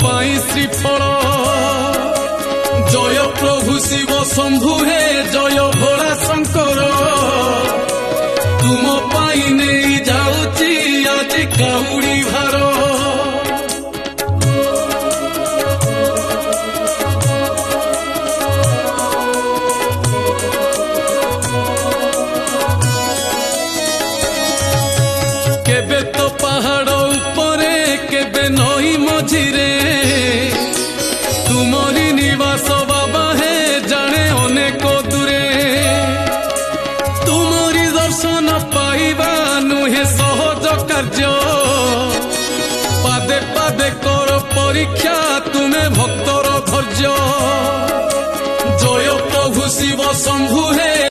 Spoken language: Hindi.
पाई श्रीफल जय प्रभु शिव शंभु हे जय भोला शंकर तुम पाई नहीं जाऊची आज काउड़ी भार केबे तो पहाड़ उपरे केबे नई मझिरे तुमरी निवास बाबा है जाने अनेक दूरे तुमरी दर्शन पाइबा नुहे सहज कार्य पादे पादे कर परीक्षा तुम्हें भक्तर धैर्य जय प्रभु शिव शंभु है